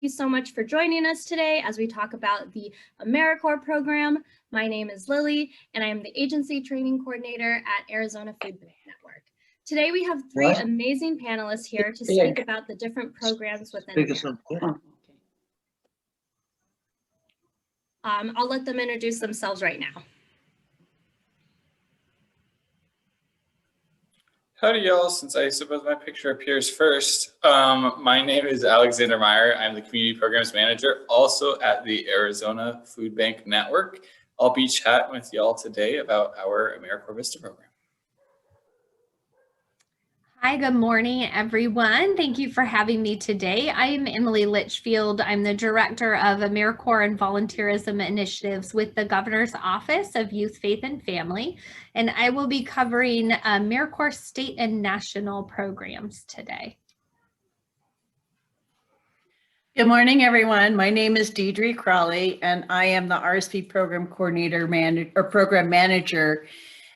you so much for joining us today as we talk about the AmeriCorps program. My name is Lily, and I am the Agency Training Coordinator at Arizona Food Bank Network. Today, we have three amazing panelists here to speak about the different programs within AmeriCorps. I'll let them introduce themselves right now. Howdy, y'all. Since I suppose my picture appears first, my name is Alexander Meyer. I'm the Community Programs Manager, also at the Arizona Food Bank Network. I'll be chatting with y'all today about our AmeriCorps Vista program. Hi, good morning, everyone. Thank you for having me today. I am Emily Litchfield. I'm the Director of AmeriCorps and Volunteerism Initiatives with the Governor's Office of Youth, Faith, and Family, and I will be covering AmeriCorps state and national programs today. Good morning, everyone. My name is Deidre Crawley, and I am the RSVP Program Coordinator Program Manager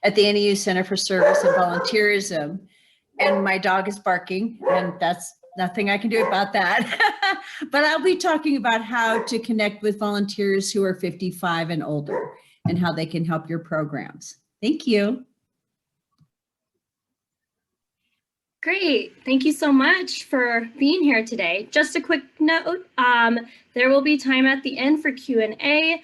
at the NEU Center for Service and Volunteerism. And my dog is barking, and that's nothing I can do about that. But I'll be talking about how to connect with volunteers who are 55 and older and how they can help your programs. Thank you. Great. Thank you so much for being here today. Just a quick note, there will be time at the end for Q&A,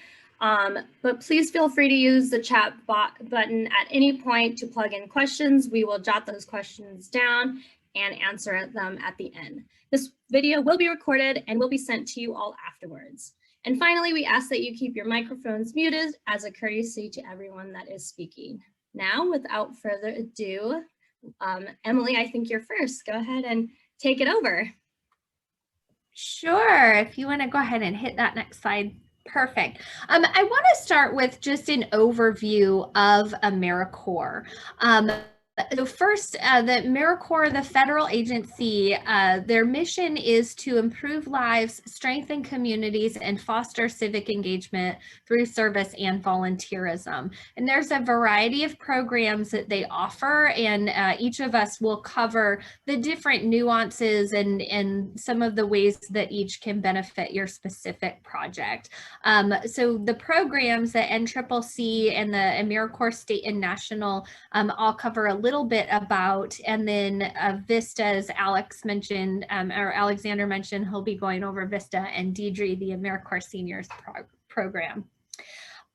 but please feel free to use the chat button at any point to plug in questions. We will jot those questions down and answer them at the end. This video will be recorded and will be sent to you all afterwards. And finally, we ask that you keep your microphones muted as a courtesy to everyone that is speaking. Now, without further ado, Emily, I think you're first. Go ahead and take it over. Sure. If you want to go ahead and hit that next slide. Perfect. I want to start with just an overview of AmeriCorps. So first, the AmeriCorps, the federal agency, their mission is to improve lives, strengthen communities, and foster civic engagement through service and volunteerism. And there's a variety of programs that they offer, and each of us will cover the different nuances and some of the ways that each can benefit your specific project. So the programs that NCCC and the AmeriCorps State and National all cover a little bit about, and then Vista, as Alex mentioned, or Alexander mentioned, he'll be going over Vista, and Deidre, the AmeriCorps Seniors program.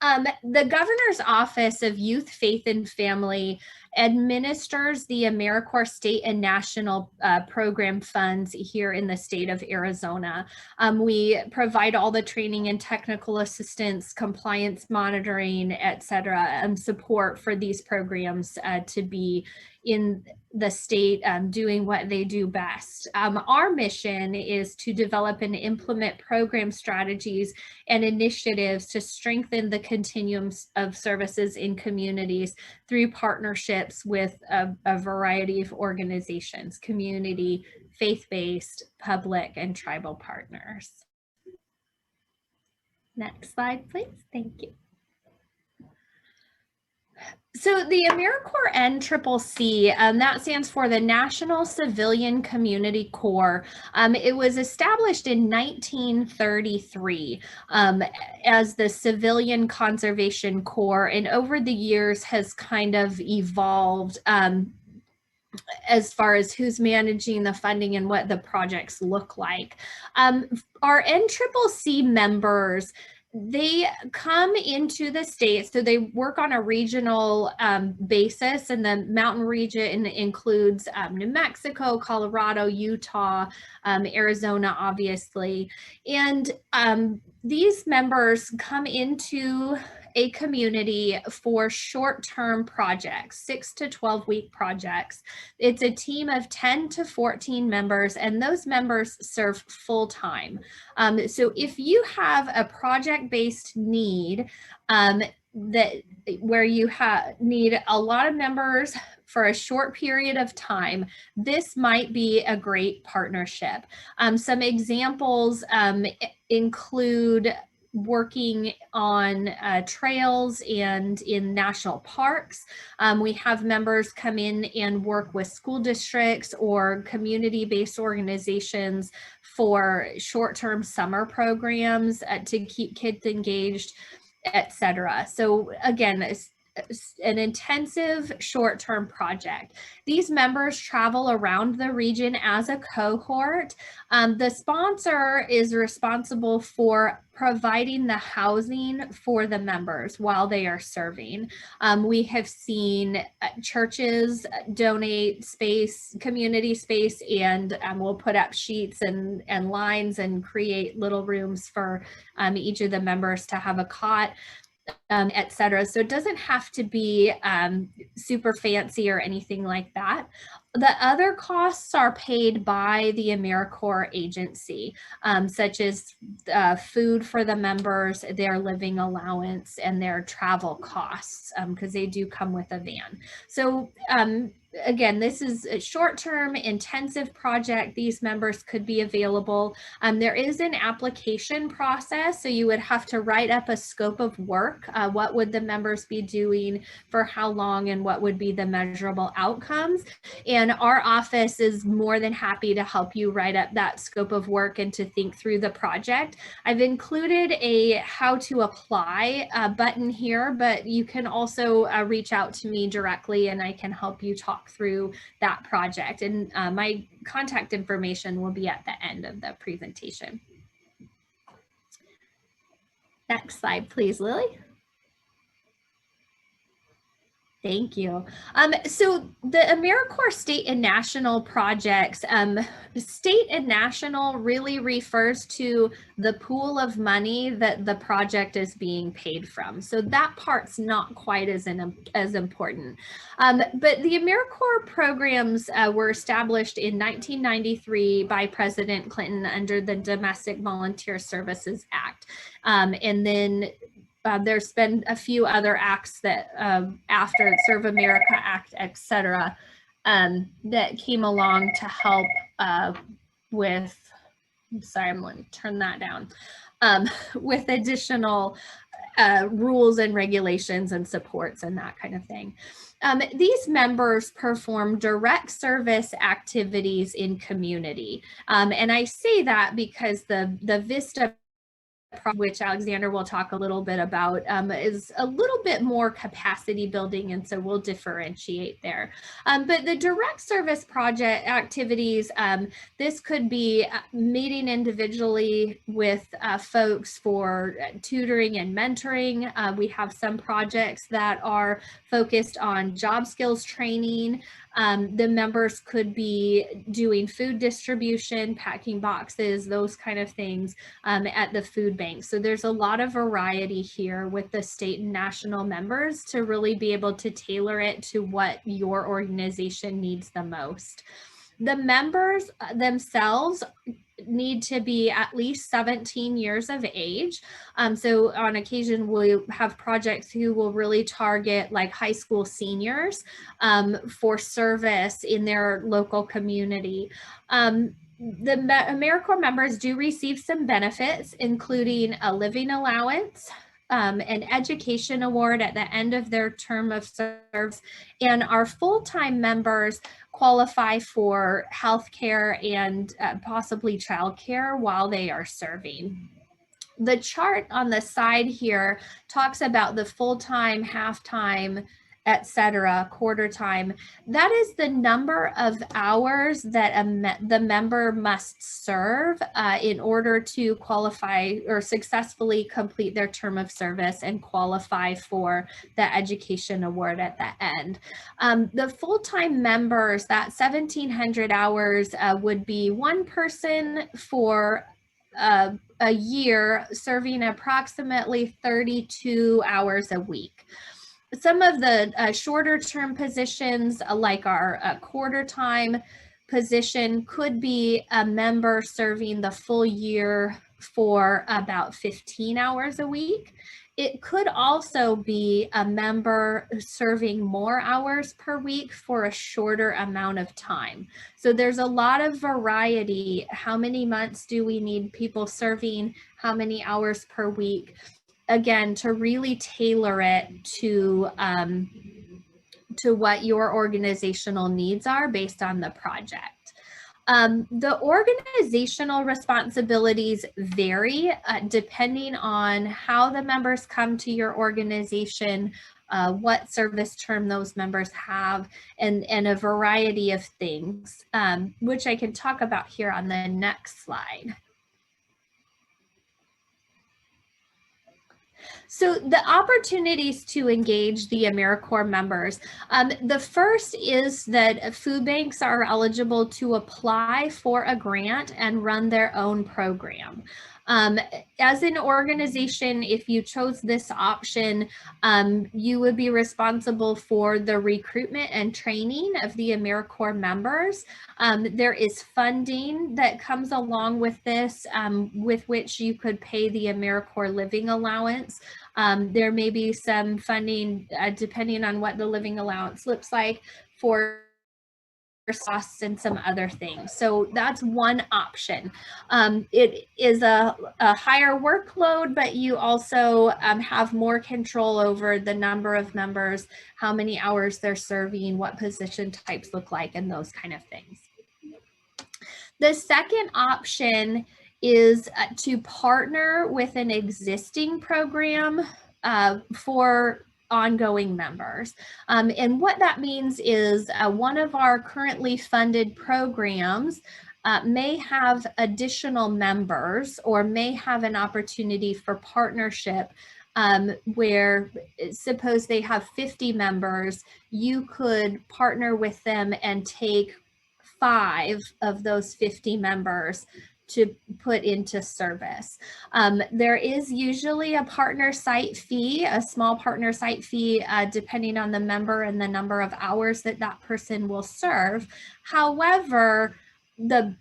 The Governor's Office of Youth, Faith, and Family administers the AmeriCorps state and national program funds here in the state of Arizona. We provide all the training and technical assistance, compliance monitoring, et cetera, and support for these programs to be in the state doing what they do best. Our mission is to develop and implement program strategies and initiatives to strengthen the continuum of services in communities through partnerships with a variety of organizations, community, faith-based, public, and tribal partners. Next slide, please. Thank you. So the AmeriCorps NCCC, that stands for the National Civilian Community Corps. It was established in 1933 as the Civilian Conservation Corps, and over the years has kind of evolved as far as who's managing the funding and what the projects look like. Our NCCC members, they come into the state, so they work on a regional basis, and the mountain region includes New Mexico, Colorado, Utah, Arizona, obviously. And these members come into a community for short-term projects, 6 to 12-week projects. It's a team of 10 to 14 members, and those members serve full-time. So if you have a project-based need where you need a lot of members for a short period of time, this might be a great partnership. Some examples include working on trails and in national parks. We have members come in and work with school districts or community-based organizations for short-term summer programs to keep kids engaged, etc. So again, it's an intensive short-term project. These members travel around the region as a cohort. The sponsor is responsible for providing the housing for the members while they are serving. We have seen churches donate space, community space, and we'll put up sheets and lines and create little rooms for each of the members to have a cot, etc. So it doesn't have to be super fancy or anything like that. The other costs are paid by the AmeriCorps agency, such as food for the members, their living allowance, and their travel costs, because they do come with a van. So again, this is a short-term intensive project. These members could be available. There is an application process, so you would have to write up a scope of work. What would the members be doing for how long, and what would be the measurable outcomes? And our office is more than happy to help you write up that scope of work and to think through the project. I've included a how to apply button here, but you can also reach out to me directly and I can help you talk through that project. And my contact information will be at the end of the presentation. Next slide, please, Lily. Thank you. So the AmeriCorps state and national projects, state and national really refers to the pool of money that the project is being paid from. So that part's not quite as important. But the AmeriCorps programs were established in 1993 by President Clinton under the Domestic Volunteer Services Act. And then there's been a few other acts that after Serve America Act, etc., that came along to help with, I'm sorry, I'm going to turn that down, with additional rules and regulations and supports and that kind of thing. These members perform direct service activities in community. And I say that because the Vista, which Alexander will talk a little bit about, is a little bit more capacity building, and so we'll differentiate there. But the direct service project activities, this could be meeting individually with folks for tutoring and mentoring. We have some projects that are focused on job skills training. The members could be doing food distribution, packing boxes, those kind of things at the food bank. So there's a lot of variety here with the state and national members to really be able to tailor it to what your organization needs the most. The members themselves need to be at least 17 years of age. So on occasion, we'll have projects who will really target like high school seniors for service in their local community. The AmeriCorps members do receive some benefits, including a living allowance, an education award at the end of their term of service, and our full-time members qualify for health care and possibly childcare while they are serving. The chart on the side here talks about the full-time, half-time, etc., quarter time. That is the number of hours that the member must serve in order to qualify or successfully complete their term of service and qualify for the education award at the end. The full-time members, that 1,700 hours would be one person for a year serving approximately 32 hours a week. Some of the shorter term positions, like our quarter time position, could be a member serving the full year for about 15 hours a week. It could also be a member serving more hours per week for a shorter amount of time. So there's a lot of variety. How many months do we need people serving? How many hours per week? Again, to really tailor it to what your organizational needs are based on the project. The organizational responsibilities vary depending on how the members come to your organization, what service term those members have, and a variety of things, which I can talk about here on the next slide. So the opportunities to engage the AmeriCorps members. The first is that food banks are eligible to apply for a grant and run their own program. As an organization, if you chose this option, you would be responsible for the recruitment and training of the AmeriCorps members. There is funding that comes along with this, with which you could pay the AmeriCorps living allowance. There may be some funding, depending on what the living allowance looks like, for costs and some other things. So that's one option. It is a higher workload, but you also have more control over the number of members, how many hours they're serving, what position types look like, and those kind of things. The second option is to partner with an existing program for ongoing members. And what that means is one of our currently funded programs may have additional members or may have an opportunity for partnership where, suppose they have 50 members, you could partner with them and take 5 of those 50 members to put into service. There is usually a partner site fee, a small partner site fee, depending on the member and the number of hours that that person will serve. However, the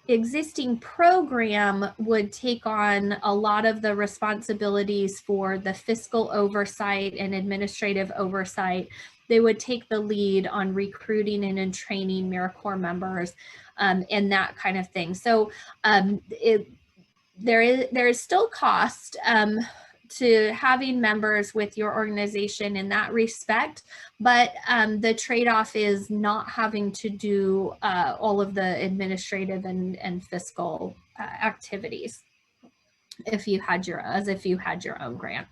existing program would take on a lot of the responsibilities for the fiscal oversight and administrative oversight. They would take the lead on recruiting and training AmeriCorps members and that kind of thing. So there is still cost to having members with your organization in that respect, but the trade-off is not having to do all of the administrative and fiscal activities if you had your own grant.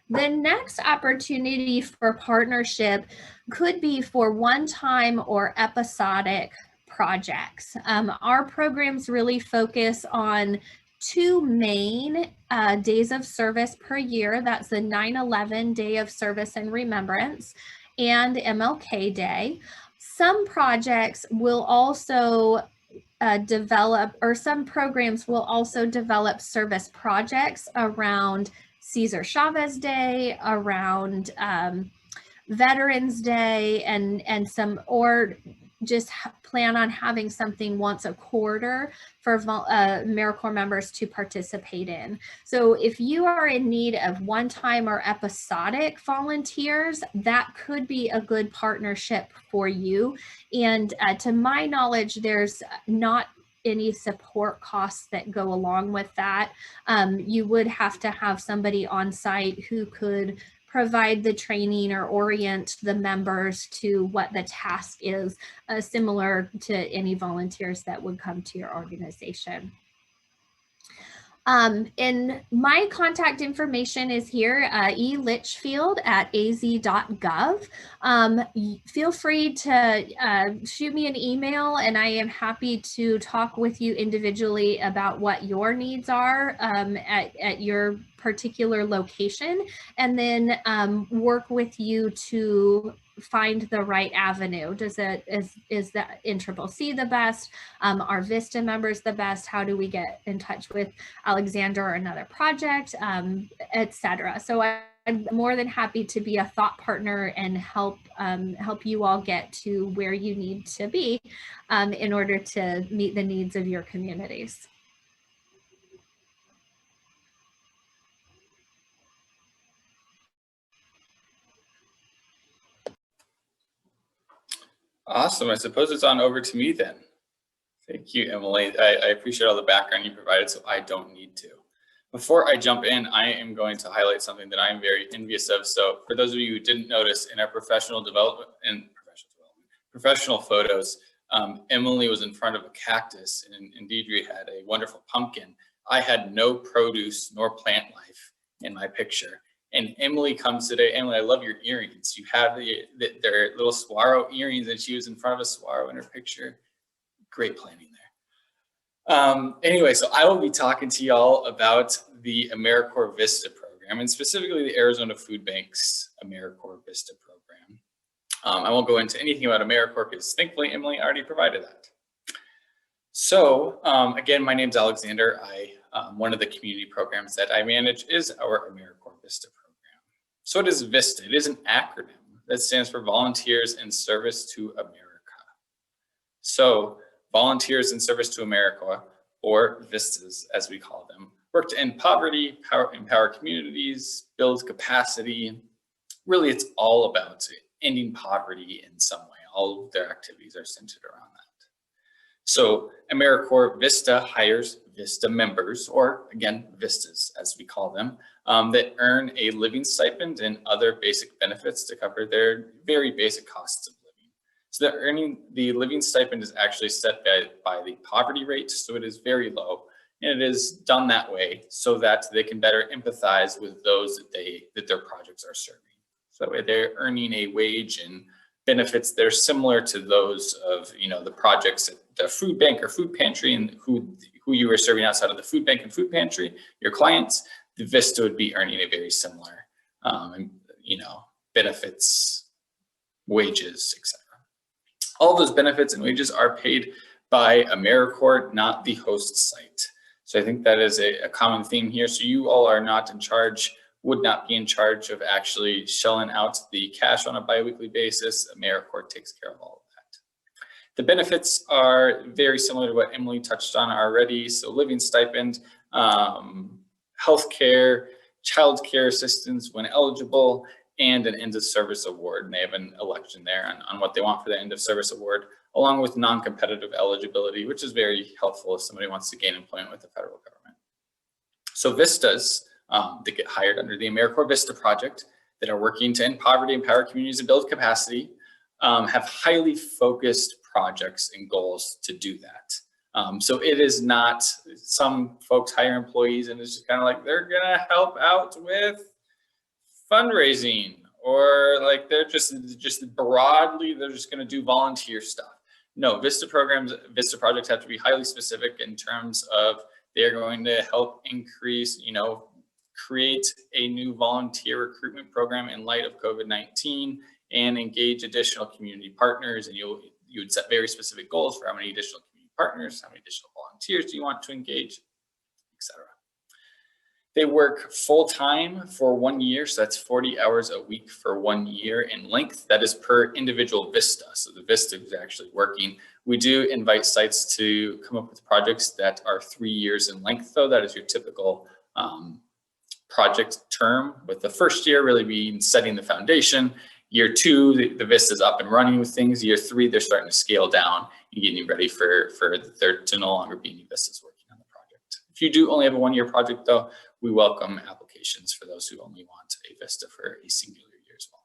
The next opportunity for partnership could be for one-time or episodic projects. Our programs really focus on 2 main days of service per year. That's the 9/11 Day of Service and Remembrance and MLK Day. Some projects will also develop, or some programs will also develop service projects around Cesar Chavez Day, around Veterans Day, and some, or just plan on having something once a quarter for AmeriCorps members to participate in. So if you are in need of one-time or episodic volunteers, that could be a good partnership for you. And to my knowledge, there's not any support costs that go along with that. You would have to have somebody on site who could provide the training or orient the members to what the task is, similar to any volunteers that would come to your organization. And my contact information is here, elitchfield@az.gov. Feel free to shoot me an email, and I am happy to talk with you individually about what your needs are at your particular location, and then work with you to find the right avenue. Is the ICCC the best? Are Vista members the best? How do we get in touch with Alexander or another project, etc. So I'm more than happy to be a thought partner and help you all get to where you need to be in order to meet the needs of your communities. Awesome. I suppose it's on over to me then. Thank you, Emily. I appreciate all the background you provided, so I don't need to. Before I jump in, I am going to highlight something that I'm very envious of. So for those of you who didn't notice, in our professional photos, Emily was in front of a cactus and Deidre had a wonderful pumpkin. I had no produce nor plant life in my picture. And Emily comes today. Emily, I love your earrings. You have their little saguaro earrings, and she was in front of a saguaro in her picture. Great planning there. Anyway, so I will be talking to y'all about the AmeriCorps Vista program, and specifically the Arizona Food Bank's AmeriCorps Vista program. I won't go into anything about AmeriCorps because thankfully Emily already provided that. So again, my name's Alexander. One of the community programs that I manage is our AmeriCorps Vista program. So what is Vista? It is an acronym that stands for Volunteers in Service to America. So Volunteers in Service to America, or VISTAs as we call them, work to end poverty, empower communities, build capacity. Really, it's all about ending poverty in some way. All of their activities are centered around that. So AmeriCorps Vista hires Vista members, or again, VISTAs as we call them, that earn a living stipend and other basic benefits to cover their very basic costs of living. So the living stipend is actually set by the poverty rate, so it is very low, and it is done that way so that they can better empathize with those that their projects are serving. So that way they're earning a wage and benefits that are similar to those of the projects at the food bank or food pantry, and who you are serving outside of the food bank and food pantry, your clients. The Vista would be earning a very similar, benefits, wages, etc. All those benefits and wages are paid by AmeriCorps, not the host site. So I think that is a common theme here. So you all are not in charge, would not be in charge of actually shelling out the cash on a biweekly basis. AmeriCorps takes care of all of that. The benefits are very similar to what Emily touched on already. So living stipend, healthcare, child care assistance when eligible, and an end of service award. And they have an election there on what they want for the end of service award, along with non-competitive eligibility, which is very helpful if somebody wants to gain employment with the federal government. So Vistas that get hired under the AmeriCorps Vista project that are working to end poverty, empower communities, and build capacity have highly focused projects and goals to do that. So it is not, some folks hire employees and it's just kind of like they're gonna help out with fundraising, or like they're just broadly, they're just gonna do volunteer stuff. No, Vista projects have to be highly specific in terms of they're going to help increase, create a new volunteer recruitment program in light of COVID-19 and engage additional community partners. And you would set very specific goals for how many additional community partners, how many additional volunteers do you want to engage, etc. They work full-time for 1 year, so that's 40 hours a week for 1 year in length. That is per individual Vista, so the Vista is actually working. We do invite sites to come up with projects that are 3 years in length, though. That is your typical project term, with the first year really being setting the foundation. Year 2, the Vista is up and running with things. Year 3, they're starting to scale down and getting ready for there to no longer be any Vistas working on the project. If you do only have a 1 year project, though, we welcome applications for those who only want a Vista for a singular year as well.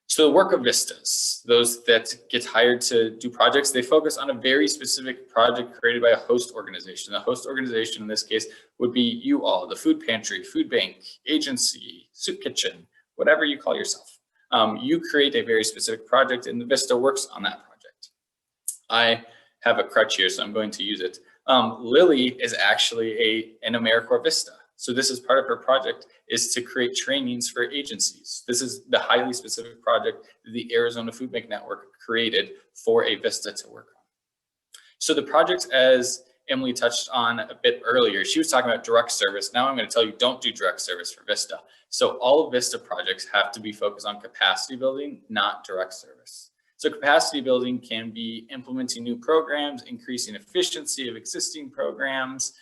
So the work of Vistas, those that get hired to do projects, they focus on a very specific project created by a host organization. The host organization in this case would be you all, the food pantry, food bank, agency, soup kitchen, whatever you call yourself. You create a very specific project and the Vista works on that project. I have a crutch here, so I'm going to use it. Lily is actually an AmeriCorps Vista. So this is part of her project, is to create trainings for agencies. This is the highly specific project the Arizona Food Bank Network created for a Vista to work on. So the projects, as Emily touched on a bit earlier, she was talking about direct service. Now I'm going to tell you, don't do direct service for Vista. So all Vista projects have to be focused on capacity building, not direct service. So capacity building can be implementing new programs, increasing efficiency of existing programs,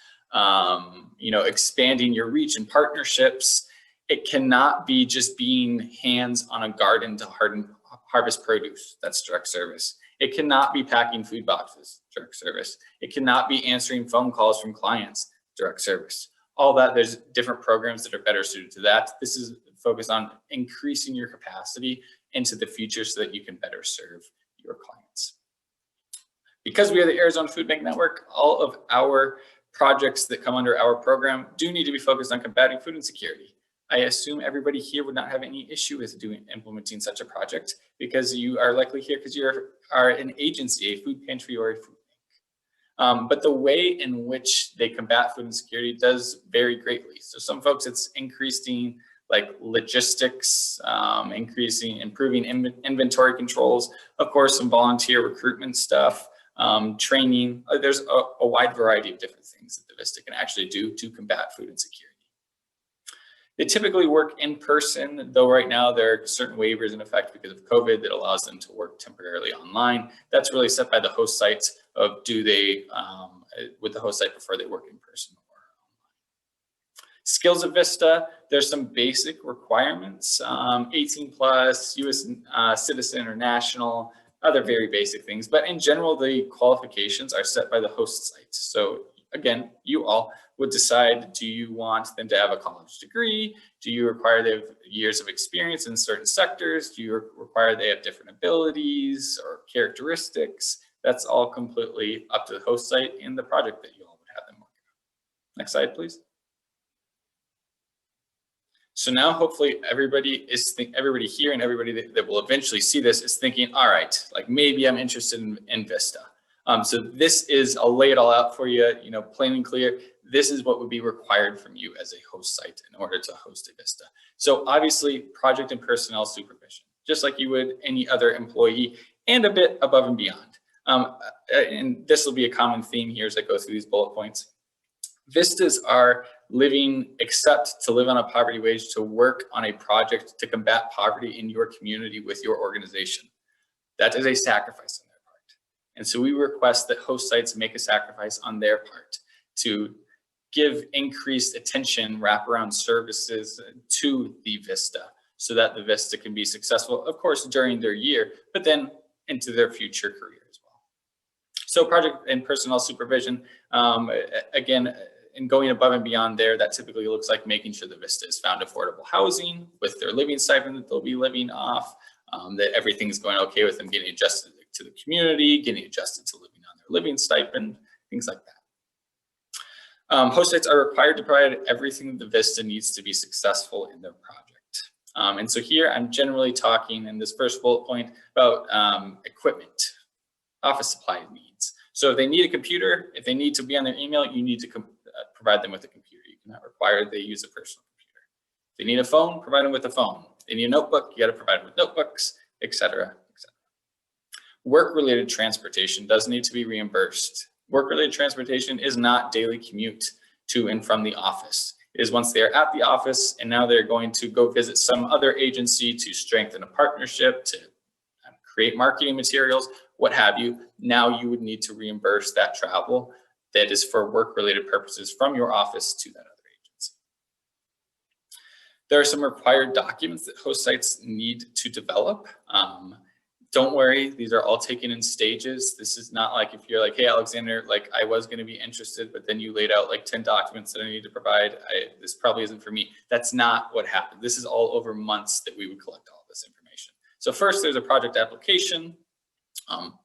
expanding your reach and partnerships. It cannot be just being hands on a garden to harvest produce, that's direct service. It cannot be packing food boxes, direct service. It cannot be answering phone calls from clients, direct service. All that, there's different programs that are better suited to that. This is focused on increasing your capacity into the future so that you can better serve your clients. Because we are the Arizona Food Bank Network, all of our projects that come under our program do need to be focused on combating food insecurity. I assume everybody here would not have any issue with implementing such a project because you are likely here because you are an agency, a food pantry or a food bank. But the way in which they combat food insecurity does vary greatly. So some folks, it's increasing like logistics, improving inventory controls, of course, some volunteer recruitment stuff, training. There's a wide variety of different things that the Vista can actually do to combat food insecurity. They typically work in person, though right now there are certain waivers in effect because of COVID that allows them to work temporarily online. That's really set by the host sites of do they, would the host site prefer they work in person or online. Skills of Vista, there's some basic requirements, 18 plus, US citizen or national, other very basic things. But in general, the qualifications are set by the host sites. So again, you all would decide, do you want them to have a college degree? Do you require they have years of experience in certain sectors? Do you require they have different abilities or characteristics? That's all completely up to the host site and the project that you all would have them working on. Next slide, please. So now hopefully everybody here and everybody that will eventually see this is thinking, all right, like maybe I'm interested in Vista. So this is, I'll lay it all out for you, plain and clear. This is what would be required from you as a host site in order to host a Vista. So obviously project and personnel supervision, just like you would any other employee, and a bit above and beyond. And this will be a common theme here as I go through these bullet points. Vistas are living, except to live on a poverty wage, to work on a project to combat poverty in your community with your organization. That is a sacrifice on their part. And so we request that host sites make a sacrifice on their part to give increased attention, wraparound services to the Vista so that the Vista can be successful, of course, during their year, but then into their future career as well. So project and personnel supervision, again, and going above and beyond there, that typically looks like making sure the Vista has found affordable housing with their living stipend that they'll be living off, that everything's going okay with them getting adjusted to the community, getting adjusted to living on their living stipend, things like that. Host sites are required to provide everything that the Vista needs to be successful in their project. And so here I'm generally talking in this first bullet point about equipment, office supply needs. So if they need a computer, if they need to be on their email, you need to provide them with a computer. You cannot require they use a personal computer. If they need a phone, provide them with a phone. If they need a notebook, you got to provide them with notebooks, et cetera, et cetera. Work-related transportation does need to be reimbursed. Work-related transportation is not daily commute to and from the office. It is once they are at the office and now they're going to go visit some other agency to strengthen a partnership, to create marketing materials, what have you. Now you would need to reimburse that travel that is for work-related purposes from your office to that other agency. There are some required documents that host sites need to develop. Don't worry, these are all taken in stages. This is not like if you're like, hey, Alexander, like I was gonna be interested, but then you laid out like 10 documents that I need to provide. This probably isn't for me. That's not what happened. This is all over months that we would collect all this information. So first there's a project application,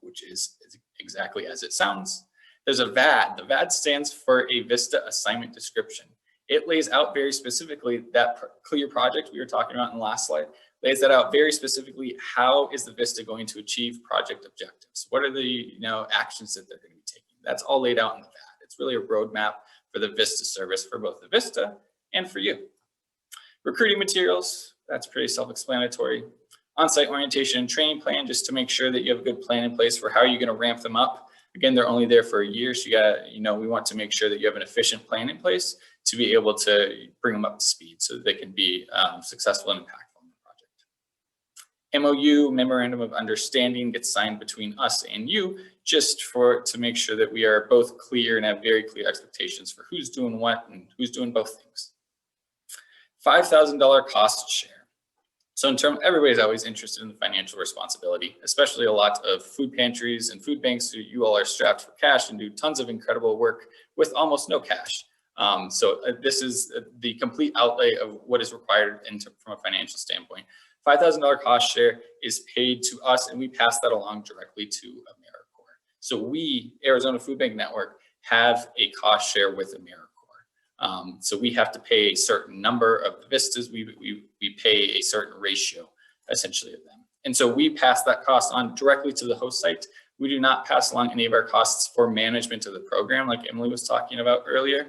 which is exactly as it sounds. There's a VAD. The VAD stands for a Vista Assignment Description. It lays out very specifically that clear project we were talking about in the last slide, lays that out very specifically. How is the Vista going to achieve project objectives? What are the actions that they're going to be taking? That's all laid out in the VAD. It's really a roadmap for the Vista service for both the Vista and for you. Recruiting materials, that's pretty self-explanatory. On-site orientation and training plan, just to make sure that you have a good plan in place for how you're going to ramp them up. Again, they're only there for a year, so we want to make sure that you have an efficient plan in place to be able to bring them up to speed so that they can be successful and impactful in the project. MOU, Memorandum of Understanding, gets signed between us and you just to make sure that we are both clear and have very clear expectations for who's doing what and who's doing both things. $5,000 cost share. So in terms, everybody's always interested in the financial responsibility, especially a lot of food pantries and food banks who you all are strapped for cash and do tons of incredible work with almost no cash. So this is the complete outlay of what is required from a financial standpoint. $5,000 cost share is paid to us, and we pass that along directly to AmeriCorps. So we, Arizona Food Bank Network, have a cost share with AmeriCorps. So we have to pay a certain number of the Vistas. We pay a certain ratio, essentially, of them. And so we pass that cost on directly to the host site. We do not pass along any of our costs for management of the program, like Emily was talking about earlier,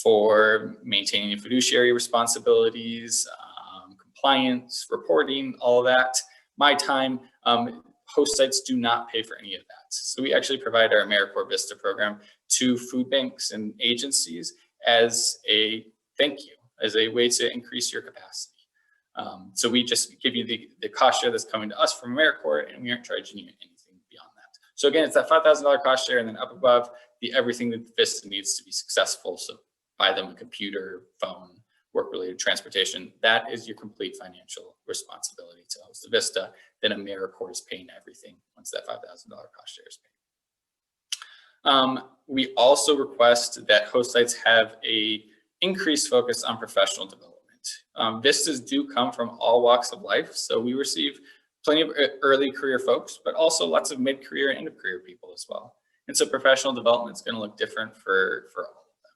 for maintaining fiduciary responsibilities, compliance, reporting, all of that. My time, host sites do not pay for any of that. So we actually provide our AmeriCorps Vista program to food banks and agencies as a thank you, as a way to increase your capacity. So we just give you the cost share that's coming to us from AmeriCorps, and we aren't charging you anything beyond that. So again, it's that $5,000 cost share, and then up above, the everything that Vista needs to be successful. So buy them a computer, phone, work-related transportation. That is your complete financial responsibility to host the Vista. Then AmeriCorps is paying everything once that $5,000 cost share is paid. We also request that host sites have a increased focus on professional development. Vistas do come from all walks of life, so we receive plenty of early career folks, but also lots of mid-career and end-of-career people as well. And so professional development is going to look different for all of them.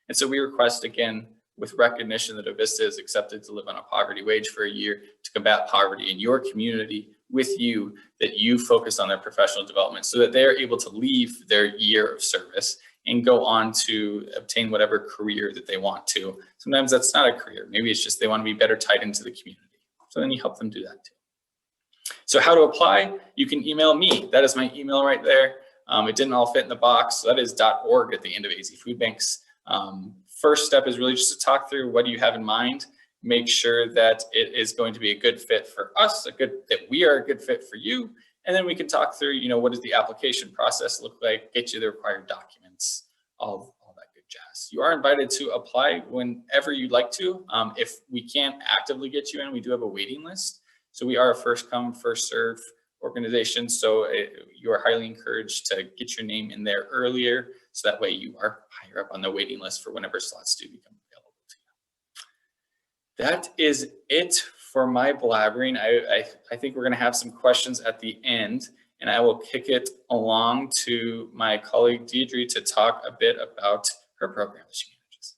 And so we request, again, with recognition that a Vista is accepted to live on a poverty wage for a year to combat poverty in your community with you, that you focus on their professional development so that they're able to leave their year of service and go on to obtain whatever career that they want to. Sometimes that's not a career. Maybe it's just they want to be better tied into the community. So then you help them do that too. So how to apply? You can email me. That is my email right there. It didn't all fit in the box. So that is .org at the end of AZ Food Banks. First step is really just to talk through what do you have in mind, make sure that it is going to be a good fit for us, that we are a good fit for you, and then we can talk through, what does the application process look like, get you the required documents, all that good jazz. You are invited to apply whenever you'd like to. If we can't actively get you in, we do have a waiting list. So we are a first come, first serve organization. So you are highly encouraged to get your name in there earlier. So that way you are higher up on the waiting list for whenever slots do become available to you. That is it for my blabbering. I think we're going to have some questions at the end, and I will kick it along to my colleague Deidre to talk a bit about her program that she manages.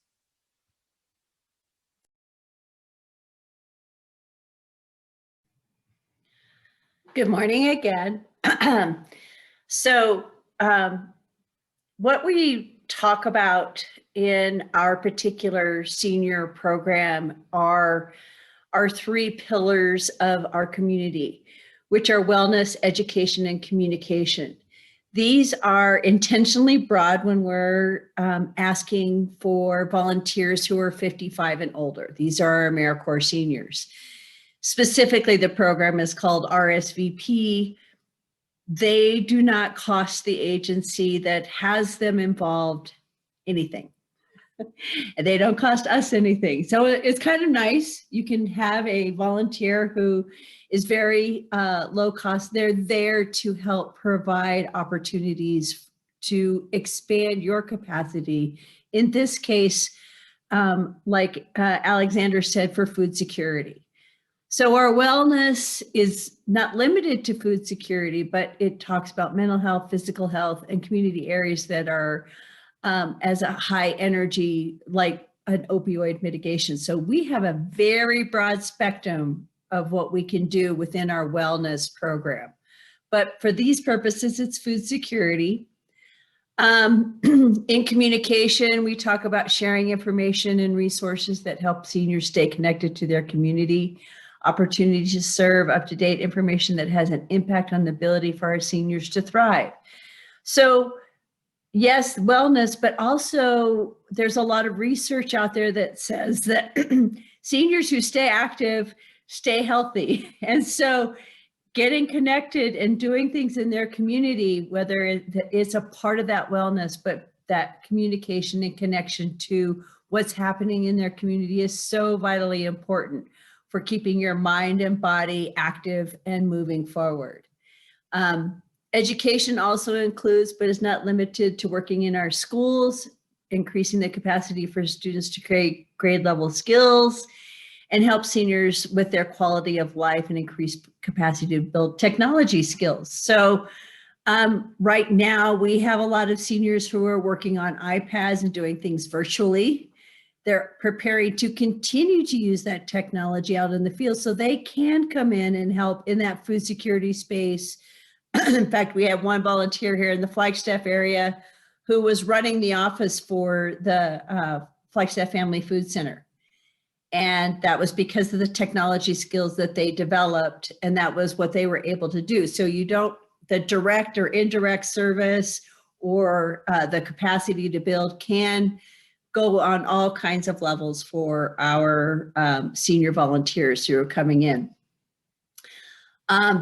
Good morning again. What we talk about in our particular senior program are our three pillars of our community, which are wellness, education, and communication. These are intentionally broad when we're asking for volunteers who are 55 and older. These are our AmeriCorps seniors. Specifically, the program is called RSVP. They do not cost the agency that has them involved anything. And they don't cost us anything. So it's kind of nice. You can have a volunteer who is very low cost. They're there to help provide opportunities to expand your capacity. In this case, like Alexander said, for food security. So our wellness is not limited to food security, but it talks about mental health, physical health, and community areas that are as a high energy, like an opioid mitigation. So we have a very broad spectrum of what we can do within our wellness program. But for these purposes, it's food security. In communication, we talk about sharing information and resources that help seniors stay connected to their community. Opportunity to serve up-to-date information that has an impact on the ability for our seniors to thrive. So yes, wellness, but also there's a lot of research out there that says that seniors who stay active, stay healthy. And so getting connected and doing things in their community, whether it's a part of that wellness, but that communication and connection to what's happening in their community is so vitally important. for keeping your mind and body active and moving forward. Education also includes, but is not limited to, working in our schools, increasing the capacity for students to create grade level skills, and help seniors with their quality of life and increase capacity to build technology skills. So right now we have a lot of seniors who are working on iPads and doing things virtually. They're preparing to continue to use that technology out in the field so they can come in and help in that food security space. In fact, we have one volunteer here in the Flagstaff area who was running the office for the Flagstaff Family Food Center. And that was because of the technology skills that they developed, and that was what they were able to do. So you don't, the direct or indirect service or the capacity to build can go on all kinds of levels for our senior volunteers who are coming in.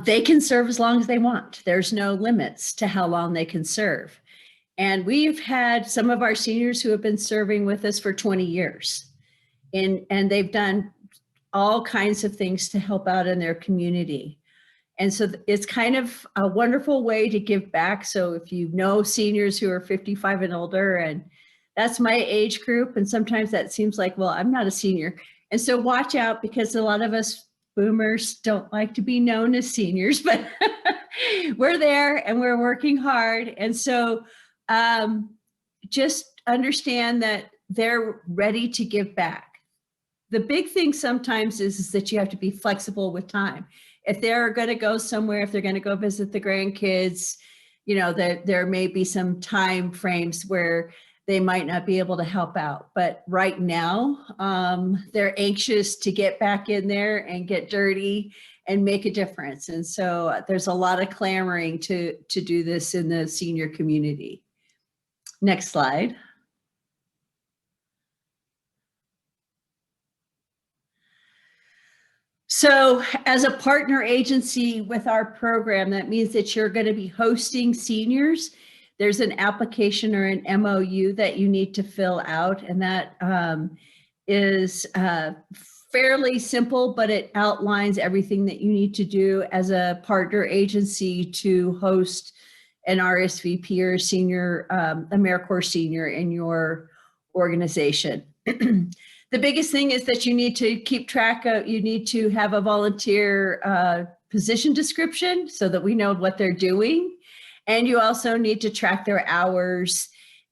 They can serve as long as they want. There's no limits to how long they can serve. And we've had some of our seniors who have been serving with us for 20 years. And they've done all kinds of things to help out in their community. And so it's kind of a wonderful way to give back. So if you know seniors who are 55 and older, and that's my age group, and sometimes that seems like, well, I'm not a senior. And so watch out, because a lot of us boomers don't like to be known as seniors, but we're there and we're working hard. And so just understand that they're ready to give back. The big thing sometimes is that you have to be flexible with time. If they're going to go somewhere, if they're going to go visit the grandkids, you know, there may be some time frames where they might not be able to help out. But right now, they're anxious to get back in there and get dirty and make a difference. And so there's a lot of clamoring to do this in the senior community. Next slide. So as a partner agency with our program, that means that you're going to be hosting seniors. There's an application or an MOU that you need to fill out, and that is fairly simple, but it outlines everything that you need to do as a partner agency to host an RSVP or a senior, AmeriCorps senior in your organization. The biggest thing is that you need to keep track of, you need to have a volunteer position description so that we know what they're doing. And you also need to track their hours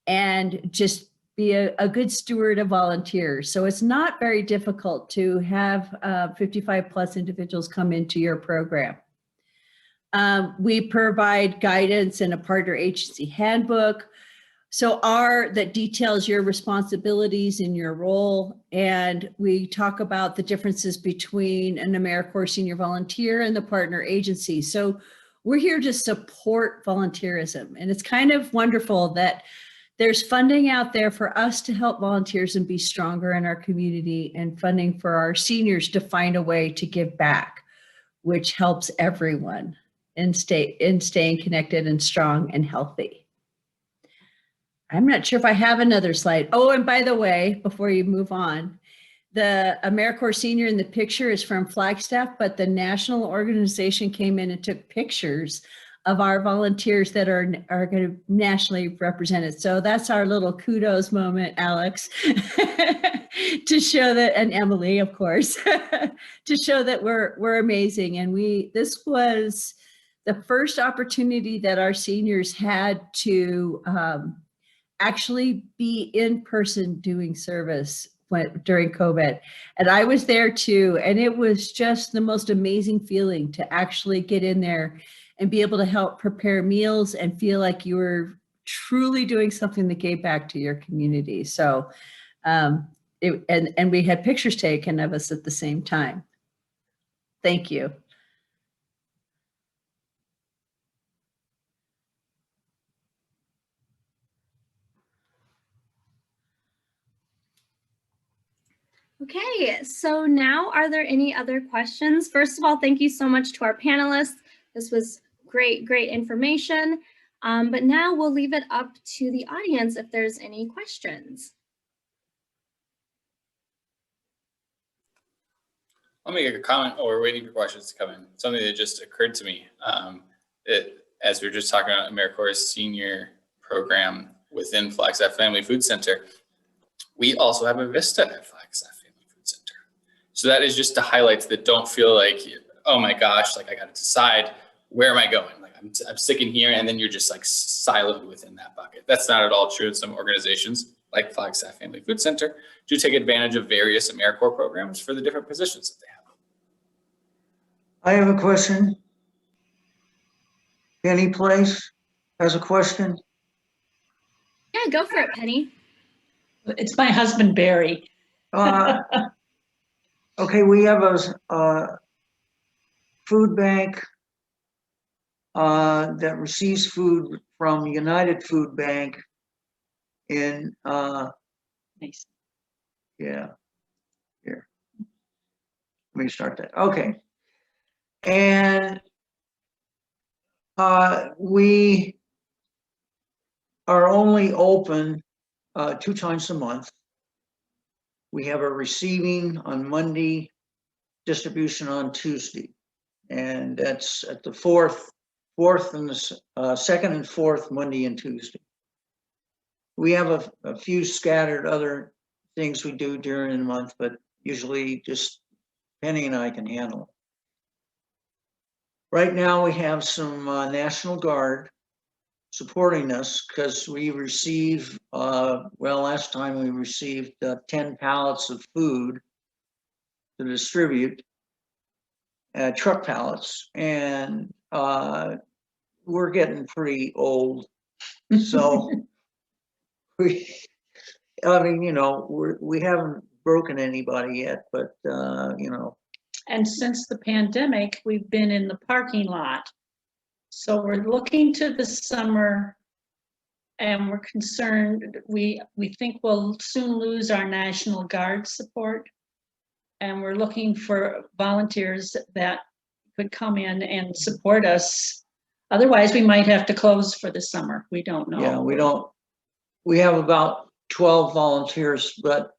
and just be a good steward of volunteers. So it's not very difficult to have 55 plus individuals come into your program. We provide guidance in a partner agency handbook. So that details your responsibilities in your role. And we talk about the differences between an AmeriCorps senior volunteer and the partner agency. So we're here to support volunteerism. And it's kind of wonderful that there's funding out there for us to help volunteers and be stronger in our community, and funding for our seniors to find a way to give back, which helps everyone in staying connected and strong and healthy. I'm not sure if I have another slide. Oh, and by the way, before you move on, the AmeriCorps senior in the picture is from Flagstaff, but the national organization came in and took pictures of our volunteers that are going to nationally represented. So that's our little kudos moment, Alex, to show that, and Emily, of course, to show that we're amazing. And this was the first opportunity that our seniors had to actually be in person doing service during COVID. And I was there too. And it was just the most amazing feeling to actually get in there and be able to help prepare meals and feel like you were truly doing something that gave back to your community. So, and we had pictures taken of us at the same time. Thank you. Okay, so now are there any other questions? First of all, thank you so much to our panelists. This was great information. But now we'll leave it up to the audience if there's any questions. I'll make a comment while we're waiting for questions to come in. Something that just occurred to me. As we were just talking about AmeriCorps' senior program within Flagstaff Family Food Center, we also have a Vista at Flagstaff Family Food Center. So that is just to highlight that don't feel like, oh my gosh, like I got to decide where am I going? Like I'm sticking here, and then you're just like siloed within that bucket. That's not at all true. Some organizations like Flagstaff Family Food Center do take advantage of various AmeriCorps programs for the different positions that they have. I have a question. Penny Place has a question. Yeah, go for it, Penny. It's my husband, Barry. Okay, we have a food bank that receives food from United Food Bank in, Nice. yeah, here. Let me start that. Okay. And we are only open 2 times a month. We have a receiving on Monday, distribution on Tuesday, and that's at the fourth and the second and fourth Monday and Tuesday. We have a few scattered other things we do during the month, but usually just Penny and I can handle it. Right now we have some National Guard supporting us because we receive, well, last time we received 10 pallets of food to distribute, truck pallets, and we're getting pretty old. So I mean, you know, we haven't broken anybody yet, but you know. And since the pandemic, we've been in the parking lot. So we're looking to the summer, and we're concerned, we think we'll soon lose our National Guard support. And we're looking for volunteers that could come in and support us. Otherwise, we might have to close for the summer. We don't know. Yeah, we have about 12 volunteers, but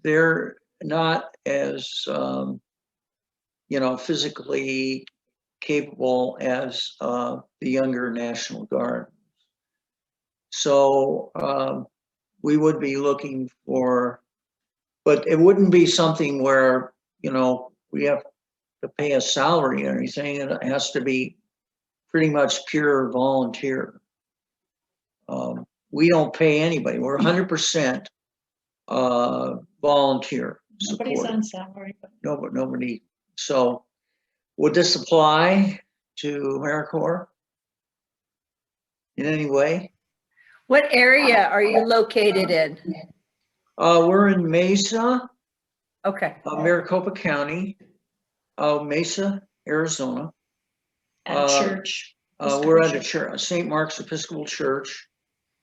they're not as, you know, physically capable as the younger National Guard. So we would be looking for, but it wouldn't be something where, you know, we have to pay a salary or anything. It has to be pretty much pure volunteer. We don't pay anybody. We're 100% volunteer support. Nobody's on salary. No, but nobody. So would this apply to AmeriCorps in any way? What area are you located in? We're in Mesa, Okay. Maricopa County, Mesa, Arizona. At a church. We're at a church, St. Mark's Episcopal Church,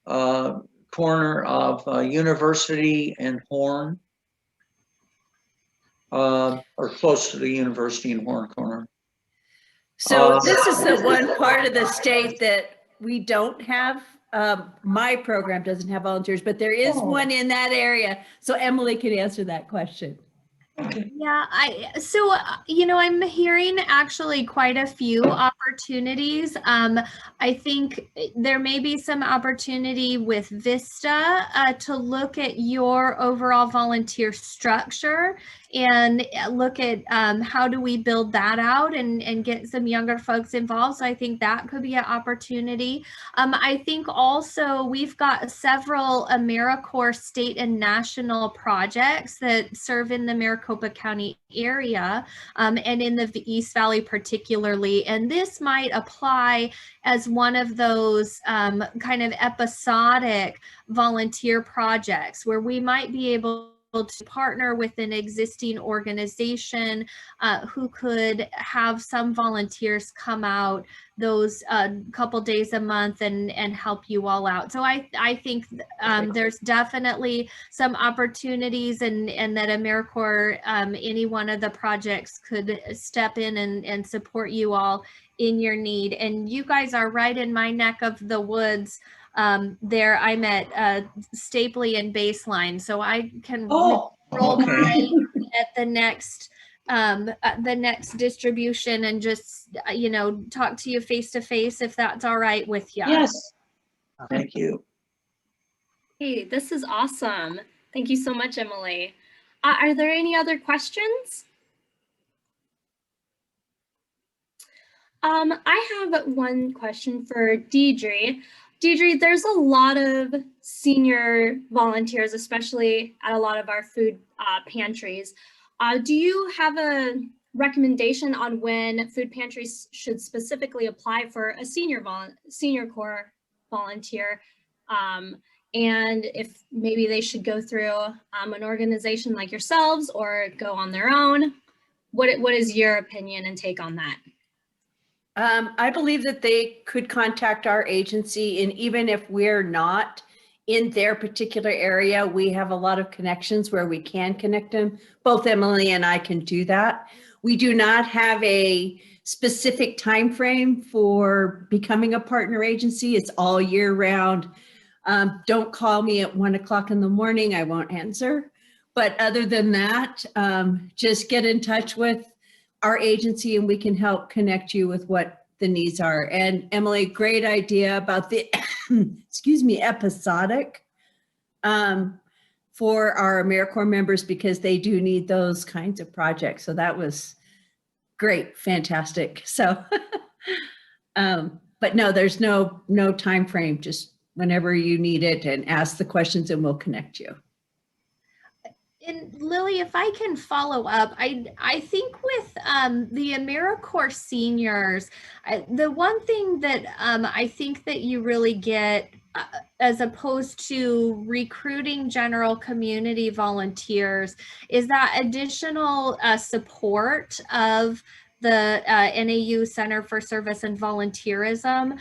corner of University and Horn, or close to the University and Horn corner. So this is the one part of the state that we don't have. My program doesn't have volunteers, but there is one in that area. So Emily can answer that question. Yeah, you know, I'm hearing actually quite a few opportunities. I think there may be some opportunity with Vista to look at your overall volunteer structure and look at how do we build that out and get some younger folks involved. So I think that could be an opportunity. I think also we've got several AmeriCorps state and national projects that serve in the Maricopa County area and in the East Valley particularly. And this might apply as one of those kind of episodic volunteer projects where we might be able to partner with an existing organization who could have some volunteers come out those couple days a month and help you all out. So I think there's definitely some opportunities and that AmeriCorps, any one of the projects could step in and support you all in your need. And you guys are right in my neck of the woods. There I'm at Stapley and Baseline, so I can roll by at the next distribution and just, talk to you face to face if that's all right with you. Yes. Thank you. Hey, this is awesome. Thank you so much, Emily. Are there any other questions? I have one question for Deidre. Deidre, there's a lot of senior volunteers, especially at a lot of our food pantries. Do you have a recommendation on when food pantries should specifically apply for a senior Corps volunteer? And if maybe they should go through an organization like yourselves or go on their own? What is your opinion and take on that? I believe that they could contact our agency, and even if we're not in their particular area, we have a lot of connections where we can connect them. Both Emily and I can do that. We do not have a specific time frame for becoming a partner agency. It's all year round. Don't call me at 1 o'clock in the morning, I won't answer. But other than that, just get in touch with our agency and we can help connect you with what the needs are. And Emily, great idea about the, excuse me, episodic for our AmeriCorps members, because they do need those kinds of projects. So that was great, fantastic. So, but no, there's no time frame, just whenever you need it and ask the questions and we'll connect you. And Lily, if I can follow up, I think with the AmeriCorps seniors, the one thing that I think that you really get, as opposed to recruiting general community volunteers, is that additional support of the NAU Center for Service and Volunteerism.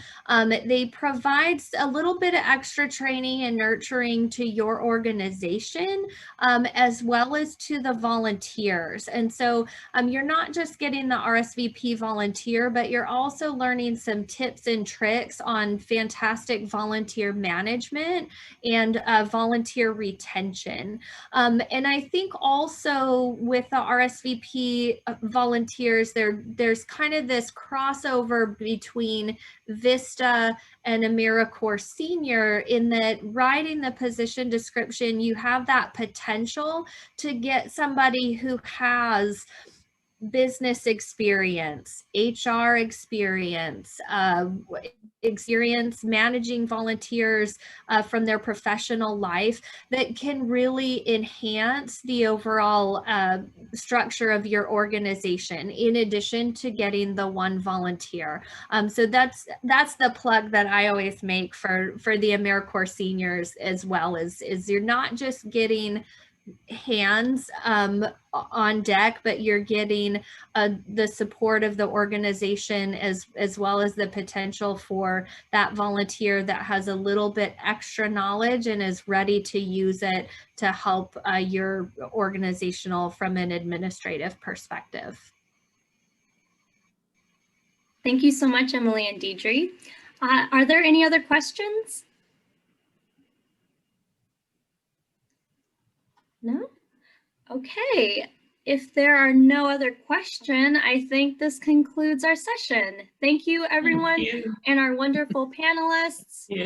They provide a little bit of extra training and nurturing to your organization, as well as to the volunteers. And so you're not just getting the RSVP volunteer, but you're also learning some tips and tricks on fantastic volunteer management and volunteer retention. And I think also with the RSVP volunteers, there's kind of this crossover between Vista and AmeriCorps Senior, in that writing the position description, you have that potential to get somebody who has business experience, HR experience, experience managing volunteers from their professional life, that can really enhance the overall structure of your organization, in addition to getting the one volunteer. So that's the plug that I always make for the AmeriCorps seniors, as well as you're not just getting hands on deck, but you're getting the support of the organization, as well as the potential for that volunteer that has a little bit extra knowledge and is ready to use it to help your organizational from an administrative perspective. Thank you so much, Emily and Deidre. Are there any other questions? No? Okay. If there are no other questions, I think this concludes our session. Thank you, everyone, and our wonderful panelists. Yeah.